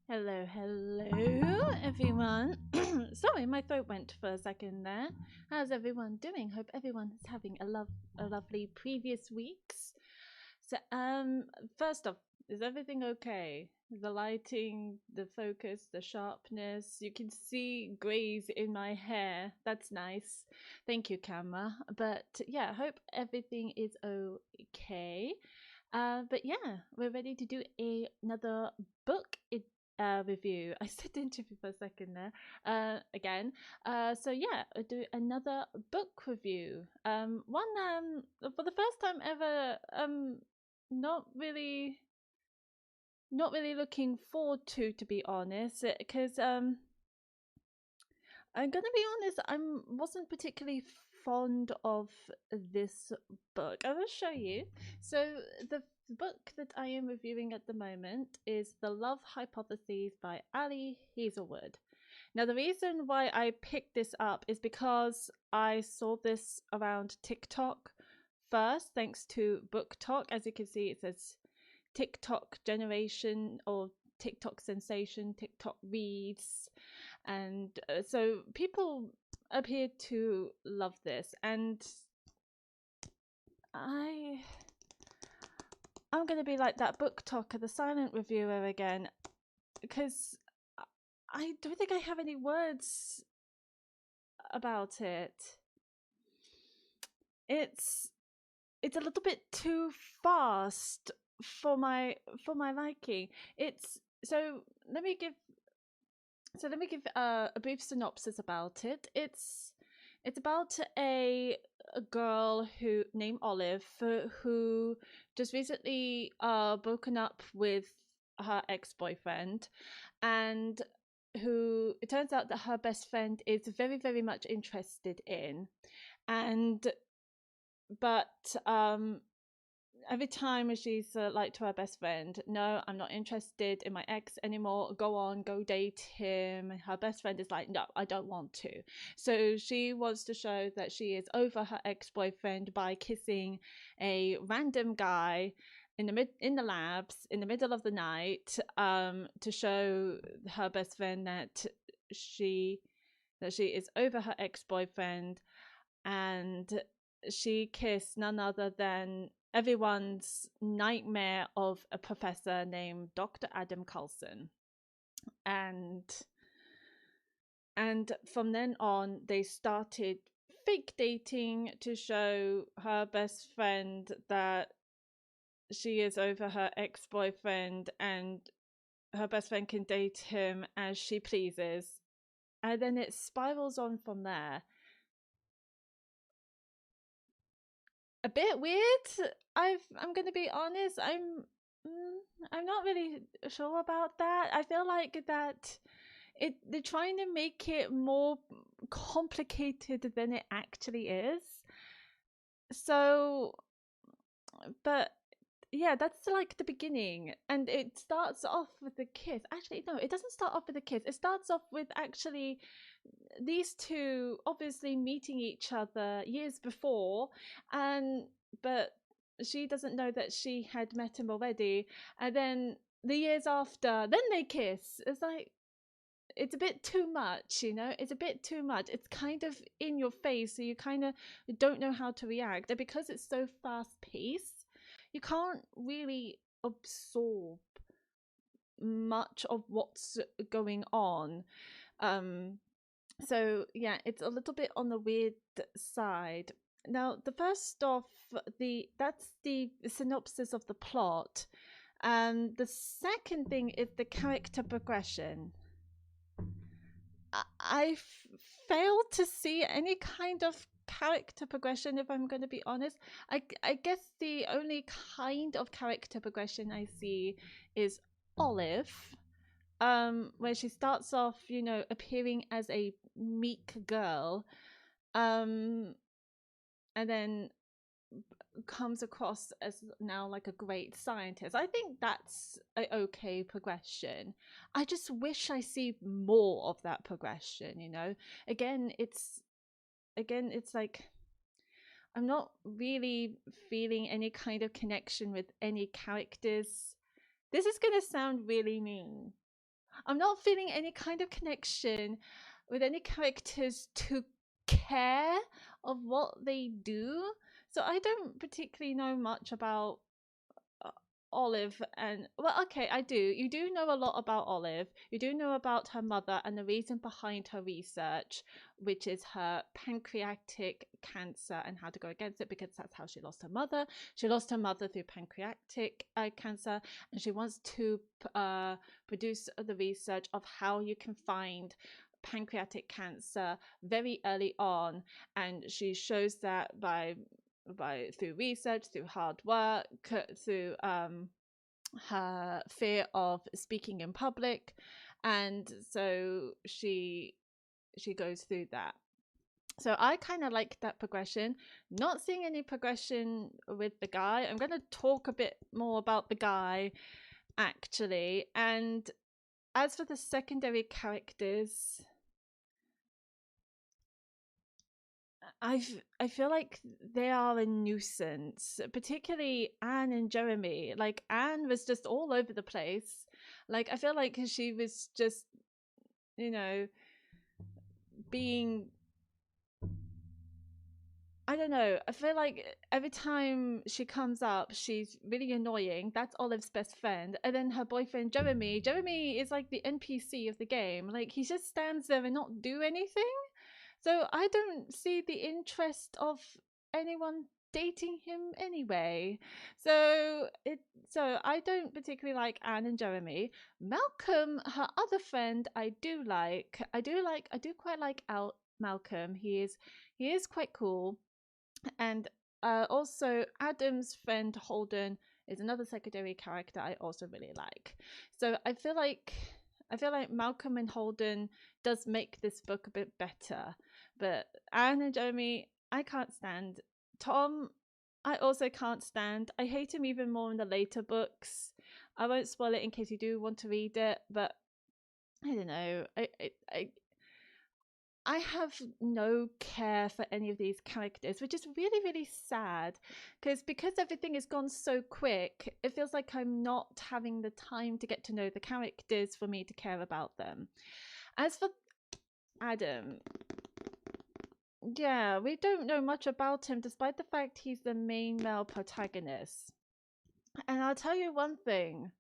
Hello, everyone. Sorry, my throat went for a second there. How's everyone doing? Hope everyone is having a lovely previous weeks. So, first off, is everything okay? The lighting, the focus, the sharpness. You can see grays in my hair. That's nice. Thank you, camera. But yeah, hope everything is okay. But yeah, we're ready to do another book review. I said interview for a second there. Again. So yeah, I'll do another book review. One for the first time ever. Not really, not really looking forward to be honest, because I'm gonna be honest, I wasn't particularly fond of this book. I will show you. So the book that I am reviewing at the moment is The Love Hypothesis by Ali Hazelwood. Now the reason why I picked this up is because I saw this around TikTok first, thanks to Book Talk. As you can see, it says TikTok generation or TikTok sensation, TikTok reads, and so people appear to love this, and I I'm gonna be like that book talker, the silent reviewer again, because I don't think I have any words about it. It's it's a little bit too fast for my liking. It's so let me give a brief synopsis about it. It's about a girl who named Olive who just recently broken up with her ex-boyfriend, and who it turns out that her best friend is very much interested in, and but every time she's like to her best friend, no, I'm not interested in my ex anymore, go on, go date him. Her best friend is like, no, I don't want to. So she wants to show that she is over her ex-boyfriend by kissing a random guy in the labs in the middle of the night, to show her best friend she that she is over her ex-boyfriend, and she kissed none other than everyone's nightmare of a professor named Dr. Adam Carlson. And from then on they started fake dating to show her best friend that she is over her ex-boyfriend and her best friend can date him as she pleases. And then it spirals on from there. A bit weird. I'm gonna be honest. I'm not really sure about that. I feel like that they're trying to make it more complicated than it actually is. So, but yeah, that's like the beginning, and it starts off with the kiss. Actually, no, it doesn't start off with a kiss. It starts off with actually these two obviously meeting each other years before, and but she doesn't know that she had met him already, and then the years after, then they kiss. It's like it's a bit too much, you know. It's a bit too much. It's kind of in your face, so you kind of don't know how to react, and because it's so fast paced, you can't really absorb much of what's going on. um so yeah, it's a little bit on the weird side. Now, the first off, that's the synopsis of the plot. The second thing is the character progression. I failed to see any kind of character progression, if I'm going to be honest. I guess the only kind of character progression I see is Olive, where she starts off, you know, appearing as a meek girl, and then comes across as now like a great scientist. I think that's a okay progression. I just wish I see more of that progression, you know. Again, it's like I'm not really feeling any kind of connection with any characters. This is going to sound really mean. I'm not feeling any kind of connection with any characters to care of what they do. So I don't particularly know much about uh, Olive. And well, okay, I do. You do know a lot about Olive. You do know about her mother and the reason behind her research, which is her pancreatic cancer and how to go against it, because that's how she lost her mother. She lost her mother through pancreatic cancer, and she wants to produce the research of how you can find pancreatic cancer very early on, and she shows that by through research, through hard work, through her fear of speaking in public, and so she goes through that. So I kind of like that progression. Not seeing any progression with the guy. I'm going to talk a bit more about the guy actually. And as for the secondary characters, I feel like they are a nuisance, particularly Anne and Jeremy. Like Anne was just all over the place. Like I feel like she was just, you know, being, I don't know. I feel like every time she comes up, she's really annoying. That's Olive's best friend. And then her boyfriend, Jeremy. Jeremy is like the NPC of the game. Like he just stands there and not do anything. So I don't see the interest of anyone dating him anyway. So so I don't particularly like Anne and Jeremy. Malcolm, her other friend, I do like. I do quite like Malcolm. He is quite cool. And also Adam's friend Holden is another secondary character I also really like. So I feel like Malcolm and Holden does make this book a bit better. But Anne and Jeremy, I can't stand. Tom, I also can't stand. I hate him even more in the later books. I won't spoil it in case you do want to read it, but I don't know. I have no care for any of these characters, which is really, really sad. Because everything has gone so quick, it feels like I'm not having the time to get to know the characters for me to care about them. As for Adam, yeah, we don't know much about him, despite the fact he's the main male protagonist. And I'll tell you one thing.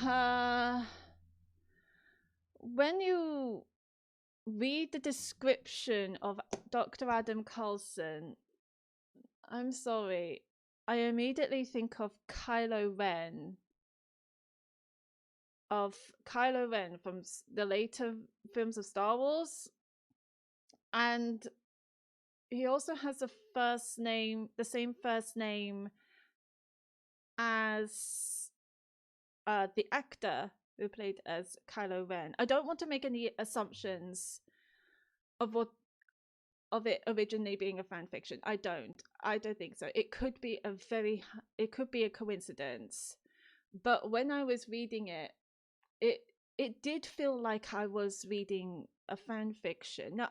Uh, when you read the description of Dr. Adam Carlson, I'm sorry, I immediately think of of Kylo Ren from the later films of Star Wars, and he also has the same first name as the actor who played as Kylo Ren. I don't want to make any assumptions of what of it originally being a fan fiction. I don't think so. It could be a coincidence. But when I was reading it, it it did feel like I was reading a fan fiction. Now,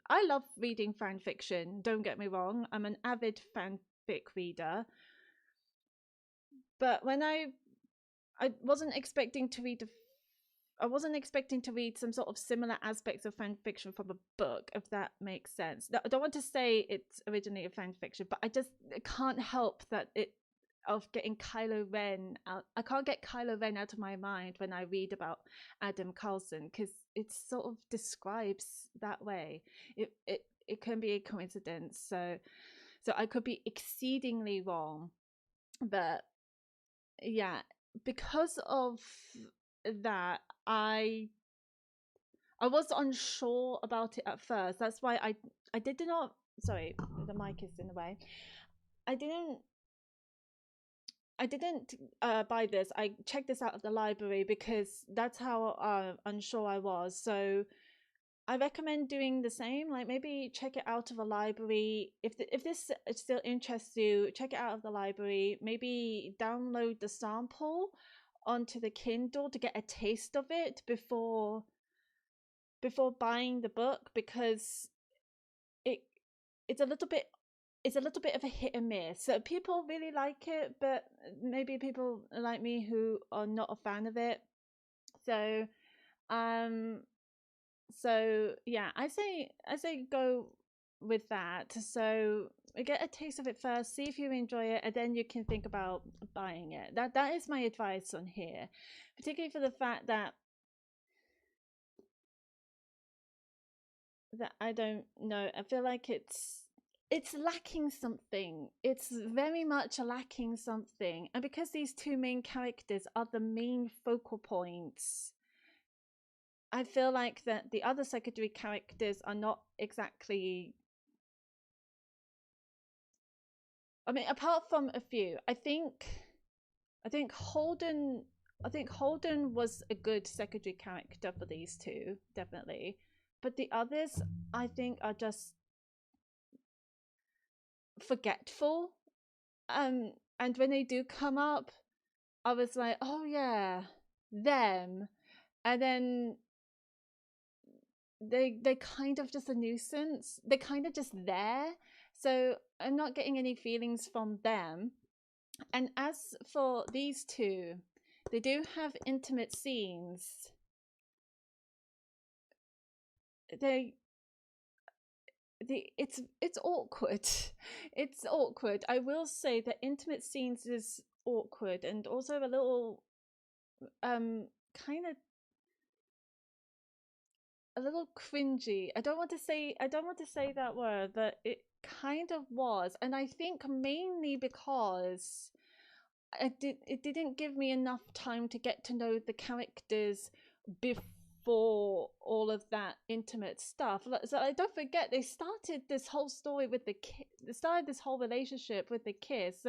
I love reading fan fiction, don't get me wrong. I'm an avid fanfic reader. But when I wasn't expecting to read I wasn't expecting to read some sort of similar aspects of fan fiction from a book, if that makes sense. I don't want to say it's originally a fan fiction, but I can't help that it of getting Kylo Ren out. I can't get Kylo Ren out of my mind when I read about Adam Carlson, because it sort of describes that way. It can be a coincidence, so I could be exceedingly wrong, but yeah, because of that, I was unsure about it at first. That's why I did not. Sorry, the mic is in the way. I didn't I didn't buy this. I checked this out of the library because that's how unsure I was. So I recommend doing the same. Like maybe check it out of a library. If this still interests you, check it out of the library. Maybe download the sample onto the Kindle to get a taste of it before buying the book, because it it's a little bit of a hit and miss. So people really like it, but maybe people like me who are not a fan of it So um so yeah, I say go with that. So get a taste of it first, see if you enjoy it, and then you can think about buying it. That is my advice on here, particularly for the fact that I don't know. I feel like it's lacking something. It's very much lacking something. And because these two main characters are the main focal points, I feel like that the other secondary characters are not exactly, I mean, apart from a few, I think Holden I think Holden was a good secondary character for these two, definitely. But the others I think are just forgetful. And when they do come up, I was like, oh yeah, them. And then they kind of just a nuisance. They're kind of just there. So I'm not getting any feelings from them. And as for these two, they do have intimate scenes. They it's awkward. It's awkward. I will say that intimate scenes is awkward and also a little kind of a little cringy. I don't want to say that word, but it kind of was. And I think mainly because it didn't give me enough time to get to know the characters before all of that intimate stuff. So I don't forget they started this whole story with the kid. They started this whole relationship with the kids.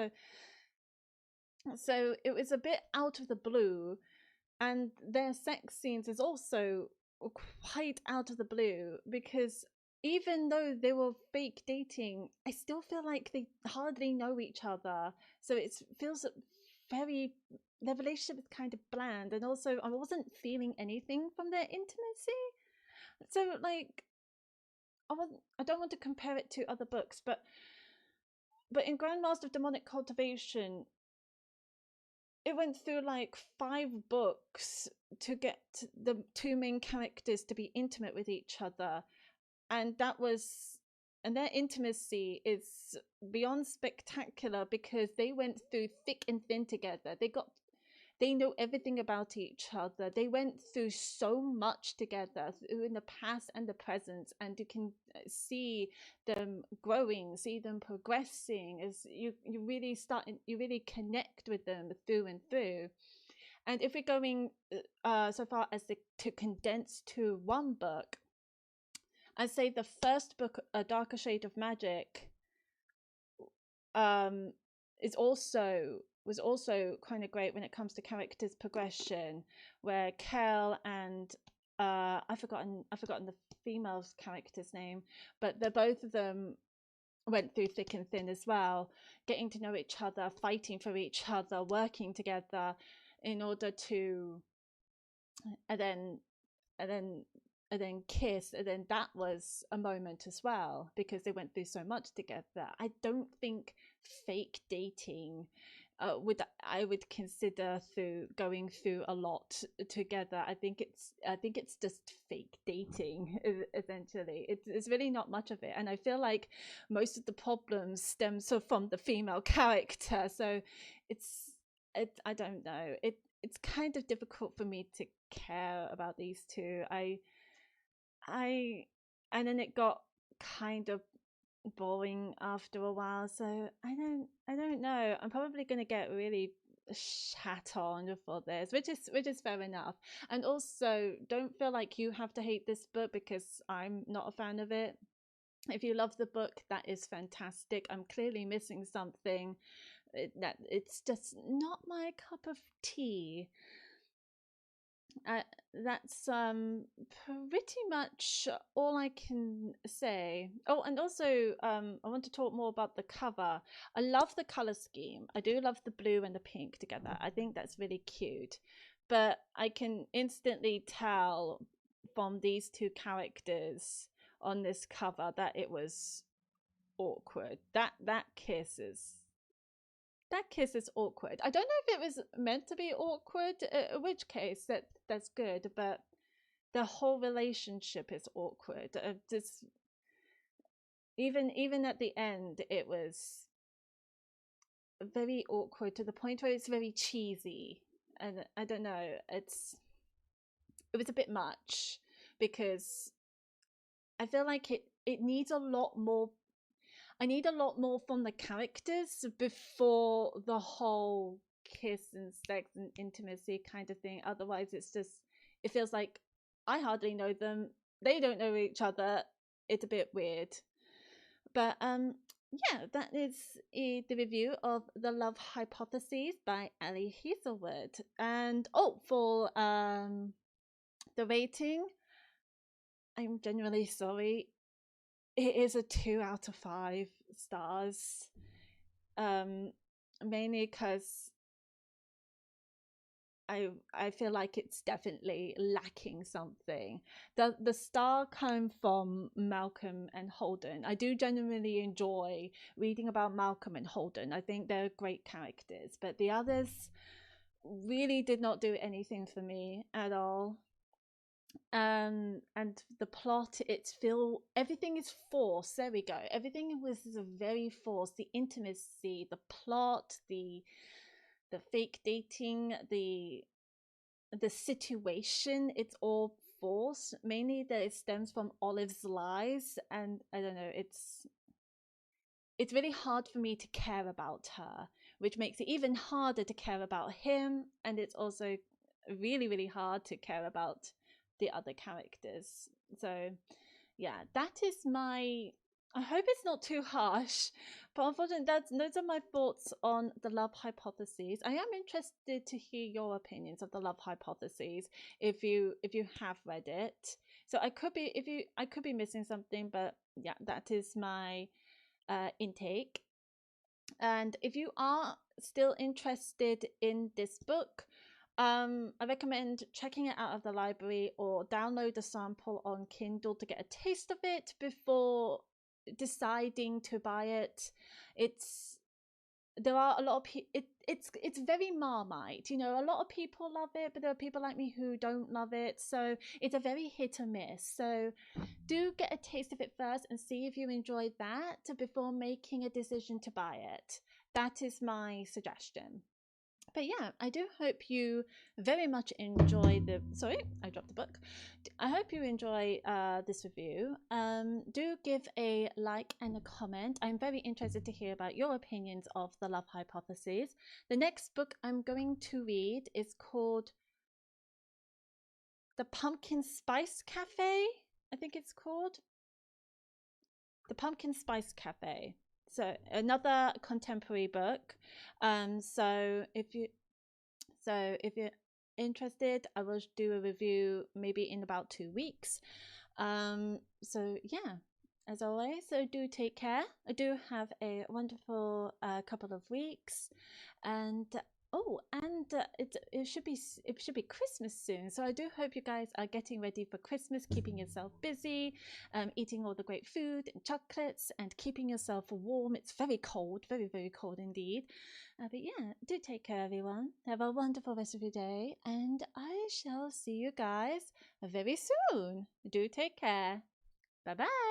So it was a bit out of the blue, and their sex scenes is also quite out of the blue because even though they were fake dating, I still feel like they hardly know each other. So it feels very, their relationship is kind of bland, and also I wasn't feeling anything from their intimacy. So like I don't want to compare it to other books, but in Grandmaster of Demonic Cultivation, it went through like 5 books to get the two main characters to be intimate with each other, and their intimacy is beyond spectacular because they went through thick and thin together. They know everything about each other. They went through so much together in the past and the present, and you can see them growing, see them progressing as you really connect with them through and through. And if we're going so far as to condense to one book, I'd say the first book, A Darker Shade of Magic, um, is also was also kind of great when it comes to characters progression, where Kel and I've forgotten the female's character's name, but they're both of them went through thick and thin as well, getting to know each other, fighting for each other, working together in order to, and then and then and then kiss, and then that was a moment as well because they went through so much together. I don't think fake dating would I would consider through going through a lot together. I think it's just fake dating essentially. It's really not much of it, and I feel like most of the problems stems from the female character. So it's I don't know. It's kind of difficult for me to care about these two. I and then it got kind of boring after a while, so I don't know. I'm probably going to get really shat on for this, which is fair enough. And also don't feel like you have to hate this book because I'm not a fan of it. If you love the book, that is fantastic. I'm clearly missing something. That it's just not my cup of tea. uh, that's pretty much all I can say. Oh, and also I want to talk more about the cover. I love the color scheme. I do love the blue and the pink together. I think that's really cute. But I can instantly tell from these two characters on this cover that it was awkward. That kiss is that kiss is awkward. I don't know if it was meant to be awkward, in which case that's good, but the whole relationship is awkward. Just even at the end, it was very awkward to the point where it's very cheesy, and I don't know. It was a bit much because I feel like it needs a lot more. I need a lot more from the characters before the whole kiss and sex and intimacy kind of thing. Otherwise, it feels like I hardly know them. They don't know each other. It's a bit weird. But yeah, that is the review of The Love Hypothesis by Ali Hazelwood. And for the rating, I'm genuinely sorry. It is a 2 out of 5 stars. Mainly because I feel like it's definitely lacking something. The star came from Malcolm and Holden. I do genuinely enjoy reading about Malcolm and Holden. I think they're great characters, but the others really did not do anything for me at all. And the plot, everything is forced. There we go. Everything was very forced. The intimacy, the plot, the fake dating, the situation, it's all forced. Mainly that it stems from Olive's lies, and I don't know, it's really hard for me to care about her, which makes it even harder to care about him, and it's also really, really hard to care about the other characters. So yeah, that is my, I hope it's not too harsh, but unfortunately those are my thoughts on The Love Hypothesis. I am interested to hear your opinions of The Love Hypothesis if you have read it. So I could be missing something, but yeah, that is my intake. And if you are still interested in this book, I recommend checking it out of the library or download a sample on Kindle to get a taste of it before deciding to buy it. There are a lot of it's very Marmite, you know. A lot of people love it, but there are people like me who don't love it, so it's a very hit or miss. So do get a taste of it first and see if you enjoy that before making a decision to buy it. That is my suggestion. But yeah, I do hope you very much enjoy sorry, I dropped the book. I hope you enjoy this review. Do give a like and a comment. I'm very interested to hear about your opinions of The Love Hypothesis. The next book I'm going to read is called The Pumpkin Spice Cafe. I think it's called The Pumpkin Spice Cafe. So another contemporary book. So if you're interested, I will do a review maybe in about 2 weeks. So yeah, as always, so do take care. I do have a wonderful couple of weeks, and it should be Christmas soon. So I do hope you guys are getting ready for Christmas, keeping yourself busy, eating all the great food and chocolates, and keeping yourself warm. It's very cold, very, very cold indeed. But yeah, do take care, everyone. Have a wonderful rest of your day, and I shall see you guys very soon. Do take care. Bye bye.